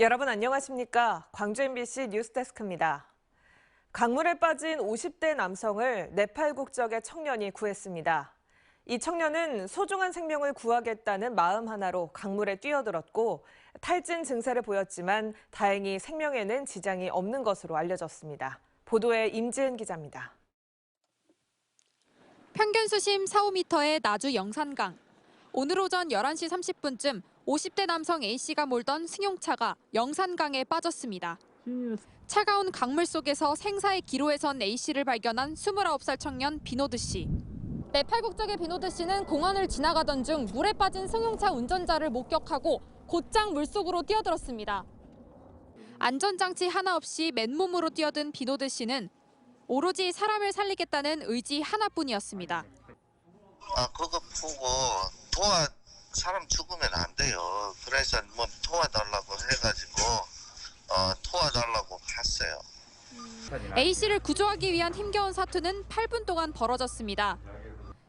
여러분 안녕하십니까? 광주 MBC 뉴스데스크입니다. 강물에 빠진 50대 남성을 네팔 국적의 청년이 구했습니다. 이 청년은 소중한 생명을 구하겠다는 마음 하나로 강물에 뛰어들었고 탈진 증세를 보였지만 다행히 생명에는 지장이 없는 것으로 알려졌습니다. 보도에 임지은 기자입니다. 평균 수심 4-5m의 나주 영산강. 오늘 오전 11시 30분쯤 50대 남성 A씨가 몰던 승용차가 영산강에 빠졌습니다. 차가운 강물 속에서 생사의 기로에 선 A씨를 발견한 29살 청년 비노드 씨. 네팔 국적의 비노드 씨는 공원을 지나가던 중 물에 빠진 승용차 운전자를 목격하고 곧장 물속으로 뛰어들었습니다. 안전장치 하나 없이 맨몸으로 뛰어든 비노드 씨는 오로지 사람을 살리겠다는 의지 하나뿐이었습니다. 그거 보고 사람 죽으면 안 돼요. 그래서 뭐 도와달라고 해가지고 도와달라고 갔어요. A씨를 구조하기 위한 힘겨운 사투는 8분 동안 벌어졌습니다.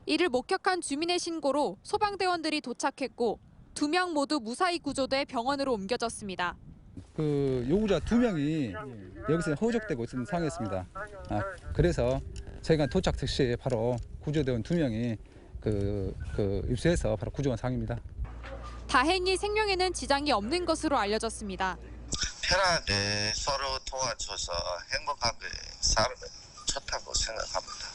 이를 목격한 주민의 신고로 소방대원들이 도착했고 2명 모두 무사히 구조돼 병원으로 옮겨졌습니다. 요구자 2명이 여기서 허우적대고 있는 상황이었습니다. 그래서 저희가 도착 즉시 바로 구조대원 2명이 입수해서 바로 구조한 상황입니다. 다행히 생명에는 지장이 없는 것으로 알려졌습니다. 편하게 서로 도와줘서 행복하게 살면 좋다고 생각합니다.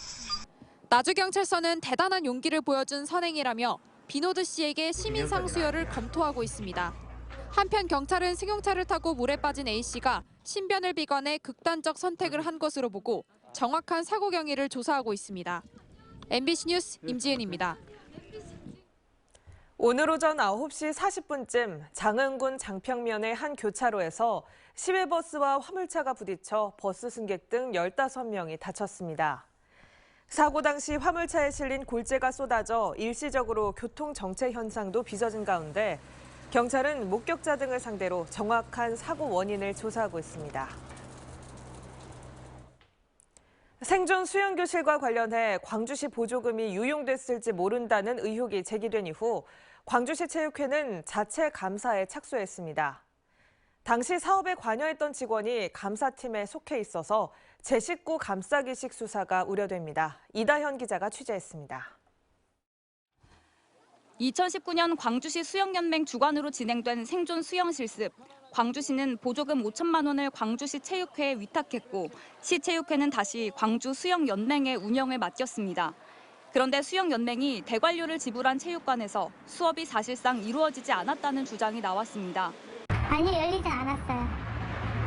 나주경찰서는 대단한 용기를 보여준 선행이라며 비노드 씨에게 시민상 수여를 검토하고 있습니다. 한편 경찰은 승용차를 타고 물에 빠진 A씨가 신변을 비관해 극단적 선택을 한 것으로 보고 정확한 사고 경위를 조사하고 있습니다. MBC 뉴스 임지은입니다. 오늘 오전 9시 40분쯤 장흥군 장평면의 한 교차로에서 시외버스와 화물차가 부딪혀 버스 승객 등 15명이 다쳤습니다. 사고 당시 화물차에 실린 골재가 쏟아져 일시적으로 교통 정체 현상도 빚어진 가운데 경찰은 목격자 등을 상대로 정확한 사고 원인을 조사하고 있습니다. 생존 수영교실과 관련해 광주시 보조금이 유용됐을지 모른다는 의혹이 제기된 이후 광주시 체육회는 자체 감사에 착수했습니다. 당시 사업에 관여했던 직원이 감사팀에 속해 있어서 제 식구 감싸기식 수사가 우려됩니다. 이다현 기자가 취재했습니다. 2019년 광주시 수영연맹 주관으로 진행된 생존 수영 실습. 광주시는 보조금 5천만 원을 광주시 체육회에 위탁했고 시체육회는 다시 광주 수영연맹의 운영을 맡겼습니다. 그런데 수영연맹이 대관료를 지불한 체육관에서 수업이 사실상 이루어지지 않았다는 주장이 나왔습니다. 아니, 열리지 않았어요.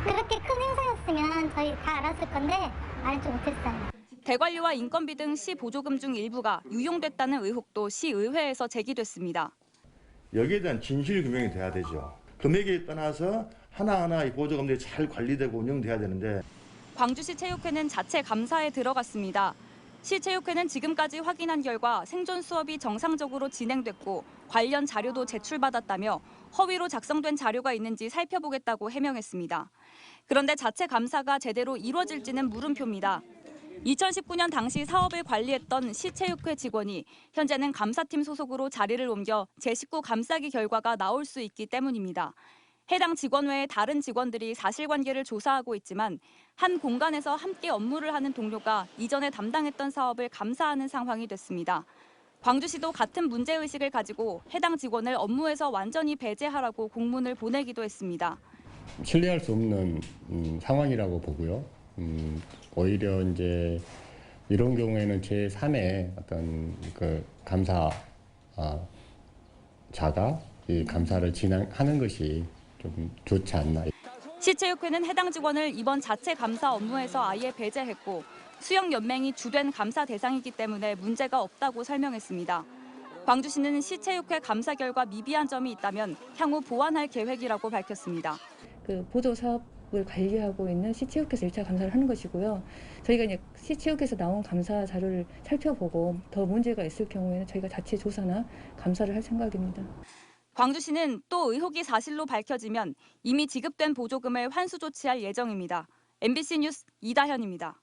그렇게 큰 행사였으면 저희 다 알았을 건데 알지 못했어요. 대관료와 인건비 등 시 보조금 중 일부가 유용됐다는 의혹도 시의회에서 제기됐습니다. 여기에 대한 진실 규명이 돼야 되죠. 금액에 떠나서 하나하나 이 보조금들이 잘 관리되고 운영돼야 되는데. 광주시 체육회는 자체 감사에 들어갔습니다. 시체육회는 지금까지 확인한 결과 생존 수업이 정상적으로 진행됐고 관련 자료도 제출받았다며 허위로 작성된 자료가 있는지 살펴보겠다고 해명했습니다. 그런데 자체 감사가 제대로 이루어질지는 물음표입니다. 2019년 당시 사업을 관리했던 시체육회 직원이 현재는 감사팀 소속으로 자리를 옮겨 제 식구 감싸기 결과가 나올 수 있기 때문입니다. 해당 직원 외에 다른 직원들이 사실관계를 조사하고 있지만 한 공간에서 함께 업무를 하는 동료가 이전에 담당했던 사업을 감사하는 상황이 됐습니다. 광주시도 같은 문제의식을 가지고 해당 직원을 업무에서 완전히 배제하라고 공문을 보내기도 했습니다. 신뢰할 수 없는 상황이라고 보고요. 오히려 이제 이런 경우에는 제3의 어떤 감사자가 이 감사를 진행하는 것이 좀 좋지 않나. 시체육회는 해당 직원을 이번 자체 감사 업무에서 아예 배제했고 수영연맹이 주된 감사 대상이기 때문에 문제가 없다고 설명했습니다. 광주시는 시체육회 감사 결과 미비한 점이 있다면 향후 보완할 계획이라고 밝혔습니다. 보조 사업을 관리하고 있는 시체육회에서 1차 감사를 하는 것이고요. 저희가 이제 시체육회에서 나온 감사 자료를 살펴보고 더 문제가 있을 경우에는 저희가 자체 조사나 감사를 할 생각입니다. 광주시는 또 의혹이 사실로 밝혀지면 이미 지급된 보조금을 환수 조치할 예정입니다. MBC 뉴스 이다현입니다.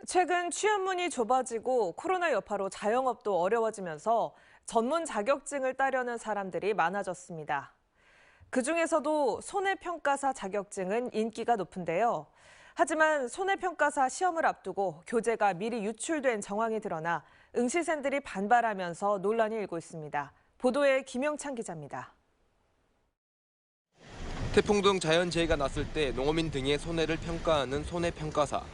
최근 취업문이 좁아지고 코로나 여파로 자영업도 어려워지면서 전문 자격증을 따려는 사람들이 많아졌습니다. 그중에서도 손해평가사 자격증은 인기가 높은데요. 하지만 손해평가사 시험을 앞두고 교재가 미리 유출된 정황이 드러나 응시생들이 반발하면서 논란이 일고 있습니다. 보도에 김영찬 기자입니다. 태풍 등 자연재해가 났을 때 농어민 등의 손해를 평가하는 손해평가사.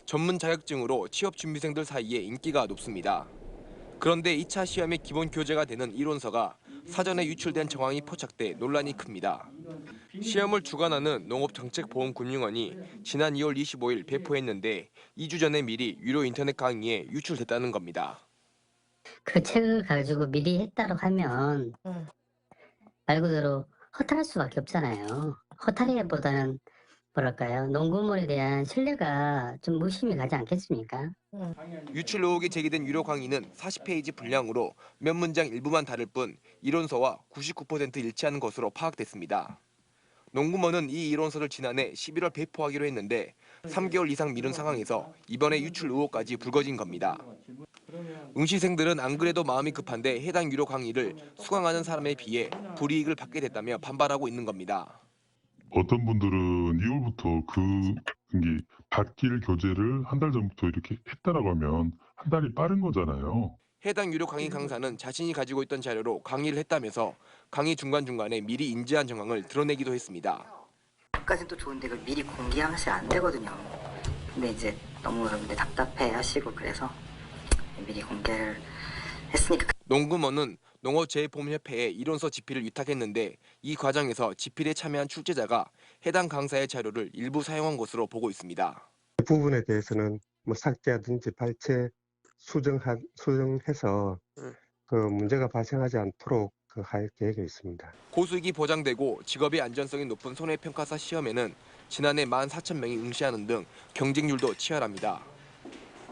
전문 자격증으로 취업준비생들 사이에 인기가 높습니다. 그런데 2차 시험의 기본 교재가 되는 이론서가 사전에 유출된 정황이 포착돼 논란이 큽니다. 시험을 주관하는 농업정책보험금융원이 지난 2월 25일 배포했는데 2주 전에 미리 유료 인터넷 강의에 유출됐다는 겁니다. 그 책을 가지고 미리 했다고 하면 말 그대로 허탈할 수밖에 없잖아요. 허탈이보다는 뭐랄까요, 농구물에 대한 신뢰가 좀 무심히 가지 않겠습니까? 유출 의혹이 제기된 유료 강의는 40페이지 분량으로 몇 문장 일부만 다를 뿐 이론서와 99% 일치하는 것으로 파악됐습니다. 농구먼은 이 이론서를 지난해 11월 배포하기로 했는데 3개월 이상 미룬 상황에서 이번에 유출 의혹까지 불거진 겁니다. 응시생들은 안 그래도 마음이 급한데 해당 유료 강의를 수강하는 사람에 비해 불이익을 받게 됐다며 반발하고 있는 겁니다. 어떤 분들은 2월부터 받길 교재를 한 달 전부터 이렇게 했다라고 하면 한 달이 빠른 거잖아요. 해당 유료 강의 강사는 자신이 가지고 있던 자료로 강의를 했다면서 강의 중간중간에 미리 인지한 정황을 드러내기도 했습니다. 까지는 또 좋은데 그걸 미리 공개하시면 안 되거든요. 근데 이제 너무 여러분들 답답해 하시고 그래서 미리 공개를 했으니까. 농구먼은 농어재해보험협회에 이론서 집필을 위탁했는데 이 과정에서 집필에 참여한 출제자가 해당 강사의 자료를 일부 사용한 것으로 보고 있습니다. 그 부분에 대해서는 뭐 삭제하든지 발췌 수정해서 그 문제가 발생하지 않도록 할 계획이 있습니다. 고수익이 보장되고 직업의 안전성이 높은 손해평가사 시험에는 지난해 14,000명이 응시하는 등 경쟁률도 치열합니다.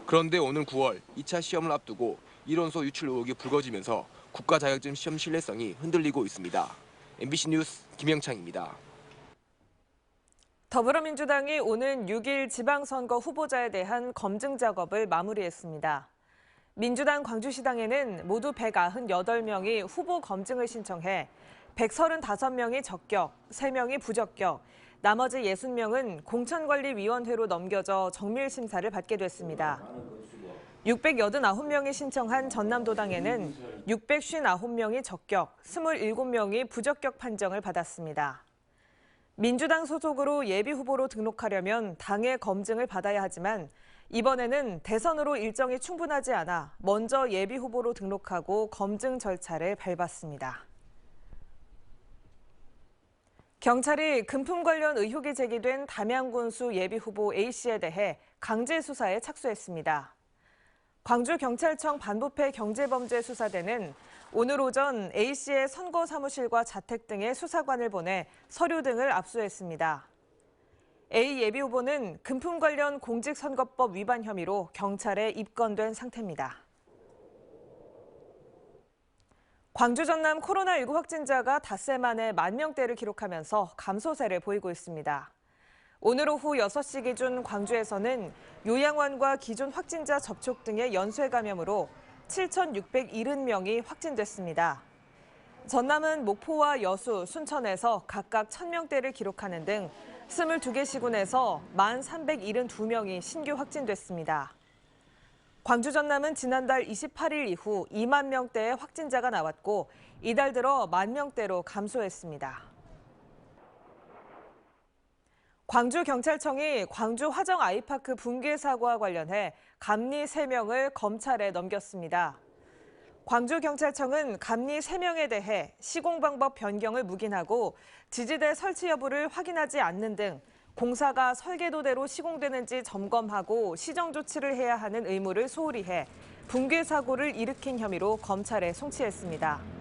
그런데 오늘 9월 2차 시험을 앞두고 이론서 유출 의혹이 불거지면서 국가 자격증 시험 신뢰성이 흔들리고 있습니다. MBC 뉴스 김영창입니다. 더불어민주당이 오는 6일 지방선거 후보자에 대한 검증 작업을 마무리했습니다. 민주당 광주시당에는 모두 198명이 후보 검증을 신청해 135명이 적격, 3명이 부적격, 나머지 60명은 공천관리위원회로 넘겨져 정밀심사를 받게 됐습니다. 689명이 신청한 전남도당에는 659명이 적격, 27명이 부적격 판정을 받았습니다. 민주당 소속으로 예비후보로 등록하려면 당의 검증을 받아야 하지만 이번에는 대선으로 일정이 충분하지 않아 먼저 예비후보로 등록하고 검증 절차를 밟았습니다. 경찰이 금품 관련 의혹이 제기된 담양군수 예비후보 A씨에 대해 강제 수사에 착수했습니다. 광주경찰청 반부패 경제범죄수사대는 오늘 오전 A씨의 선거 사무실과 자택 등의 수사관을 보내 서류 등을 압수했습니다. A 예비후보는 금품 관련 공직선거법 위반 혐의로 경찰에 입건된 상태입니다. 광주 전남 코로나19 확진자가 닷새 만에 10,000명대를 기록하면서 감소세를 보이고 있습니다. 오늘 오후 6시 기준 광주에서는 요양원과 기존 확진자 접촉 등의 연쇄 감염으로 7,670명이 확진됐습니다. 전남은 목포와 여수, 순천에서 각각 1,000명대를 기록하는 등 22개 시군에서 1,372명이 신규 확진됐습니다. 광주 전남은 지난달 28일 이후 2만 명대의 확진자가 나왔고 이달 들어 10,000명대로 감소했습니다. 광주경찰청이 광주 화정 아이파크 붕괴 사고와 관련해 감리 3명을 검찰에 넘겼습니다. 광주경찰청은 감리 3명에 대해 시공 방법 변경을 묵인하고 지지대 설치 여부를 확인하지 않는 등 공사가 설계도대로 시공되는지 점검하고 시정 조치를 해야 하는 의무를 소홀히 해 붕괴 사고를 일으킨 혐의로 검찰에 송치했습니다.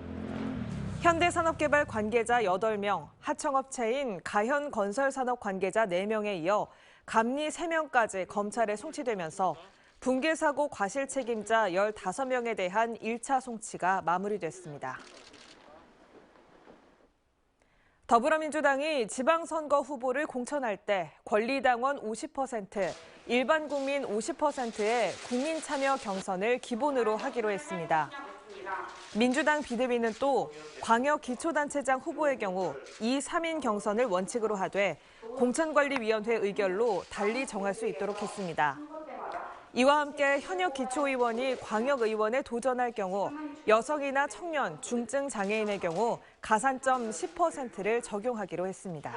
현대산업개발 관계자 8명, 하청업체인 가현건설산업 관계자 4명에 이어 감리 3명까지 검찰에 송치되면서 붕괴 사고 과실 책임자 15명에 대한 1차 송치가 마무리됐습니다. 더불어민주당이 지방선거 후보를 공천할 때 권리당원 50%, 일반 국민 50%의 국민참여 경선을 기본으로 하기로 했습니다. 민주당 비대위는 또 광역기초단체장 후보의 경우 2, 3인 경선을 원칙으로 하되 공천관리위원회 의결로 달리 정할 수 있도록 했습니다. 이와 함께 현역 기초의원이 광역의원에 도전할 경우 여성이나 청년, 중증 장애인의 경우 가산점 10%를 적용하기로 했습니다.